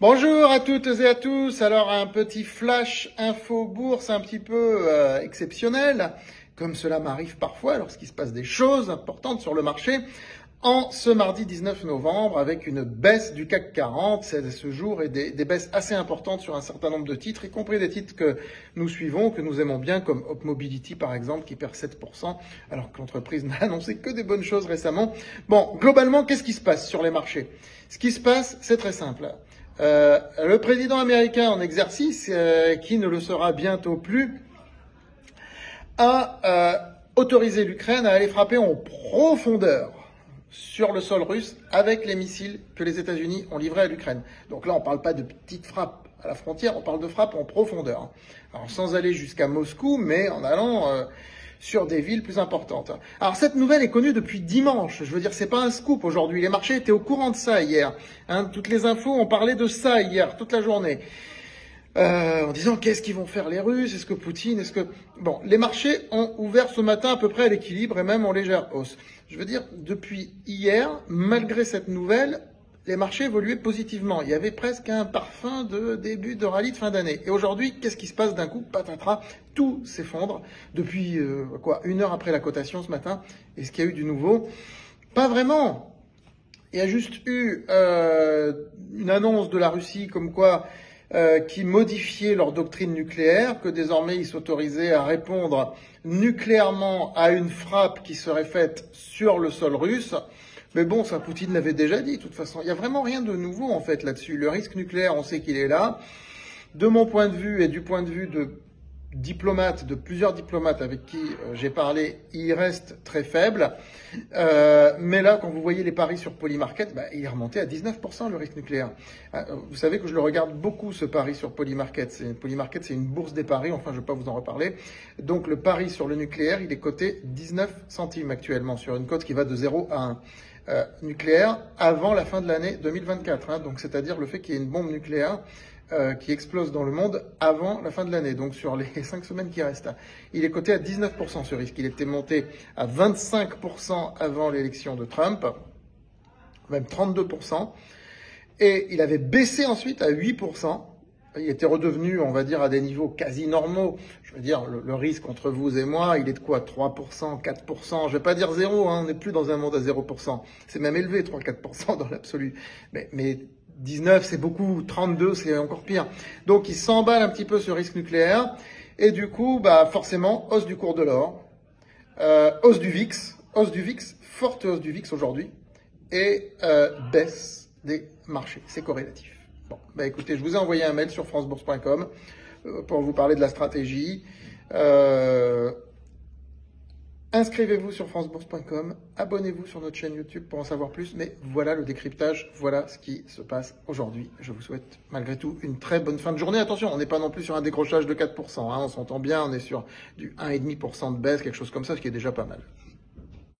Bonjour à toutes et à tous. Alors un petit flash info bourse un petit peu exceptionnel, comme cela m'arrive parfois lorsqu'il se passe des choses importantes sur le marché. En ce mardi 19 novembre, avec une baisse du CAC 40, c'est ce jour et des baisses assez importantes sur un certain nombre de titres, y compris des titres que nous suivons, que nous aimons bien, comme Hop Mobility par exemple, qui perd 7%, alors que l'entreprise n'a annoncé que des bonnes choses récemment. Bon, globalement, qu'est-ce qui se passe sur les marchés? Ce qui se passe, c'est très simple. Le président américain en exercice, qui ne le sera bientôt plus, a autorisé l'Ukraine à aller frapper en profondeur sur le sol russe avec les missiles que les États-Unis ont livrés à l'Ukraine. Donc là, on ne parle pas de petites frappes à la frontière, on parle de frappes en profondeur. Alors sans aller jusqu'à Moscou, mais en allant sur des villes plus importantes. Alors cette nouvelle est connue depuis dimanche. Je veux dire, c'est pas un scoop aujourd'hui. Les marchés étaient au courant de ça hier. Toutes les infos ont parlé de ça hier, toute la journée. En disant qu'est-ce qu'ils vont faire les Russes, est-ce que Poutine, Bon, les marchés ont ouvert ce matin à peu près à l'équilibre et même en légère hausse. Je veux dire, depuis hier, malgré cette nouvelle, les marchés évoluaient positivement. Il y avait presque un parfum de début de rallye de fin d'année. Et aujourd'hui, qu'est-ce qui se passe d'un coup? Patatras, tout s'effondre depuis, une heure après la cotation ce matin. Est-ce qu'il y a eu du nouveau? Pas vraiment. Il y a juste eu une annonce de la Russie comme quoi qui modifiaient leur doctrine nucléaire, que désormais ils s'autorisaient à répondre nucléairement à une frappe qui serait faite sur le sol russe. Mais bon, ça Poutine l'avait déjà dit, de toute façon. Il n'y a vraiment rien de nouveau en fait là-dessus. Le risque nucléaire, on sait qu'il est là. De mon point de vue et du point de vue de plusieurs diplomates avec qui j'ai parlé, il reste très faible. Mais là, quand vous voyez les paris sur Polymarket, il est remonté à 19% le risque nucléaire. Vous savez que je le regarde beaucoup, ce pari sur Polymarket. Polymarket, c'est une bourse des paris, enfin je ne vais pas vous en reparler. Donc le pari sur le nucléaire, il est coté 19 centimes actuellement, sur une cote qui va de 0 à 1. Nucléaire avant la fin de l'année 2024. Donc c'est-à-dire le fait qu'il y ait une bombe nucléaire qui explose dans le monde avant la fin de l'année, donc sur les 5 semaines qui restent. Il est coté à 19% ce risque. Il était monté à 25% avant l'élection de Trump, même 32%, et il avait baissé ensuite à 8%. Il était redevenu, on va dire, à des niveaux quasi normaux. Je veux dire, le risque entre vous et moi, il est de quoi? 3%, 4%. Je vais pas dire 0, on n'est plus dans un monde à 0%. C'est même élevé, 3-4% dans l'absolu. Mais 19, c'est beaucoup. 32, c'est encore pire. Donc, il s'emballe un petit peu ce risque nucléaire. Et du coup, forcément, hausse du cours de l'or, hausse du VIX, forte hausse du VIX aujourd'hui, et baisse des marchés. C'est corrélatif. Bon, écoutez, je vous ai envoyé un mail sur francebourse.com pour vous parler de la stratégie. Inscrivez-vous sur francebourse.com, abonnez-vous sur notre chaîne YouTube pour en savoir plus. Mais voilà le décryptage, voilà ce qui se passe aujourd'hui. Je vous souhaite malgré tout une très bonne fin de journée. Attention, on n'est pas non plus sur un décrochage de 4%, on s'entend bien, on est sur du 1,5% de baisse, quelque chose comme ça, ce qui est déjà pas mal.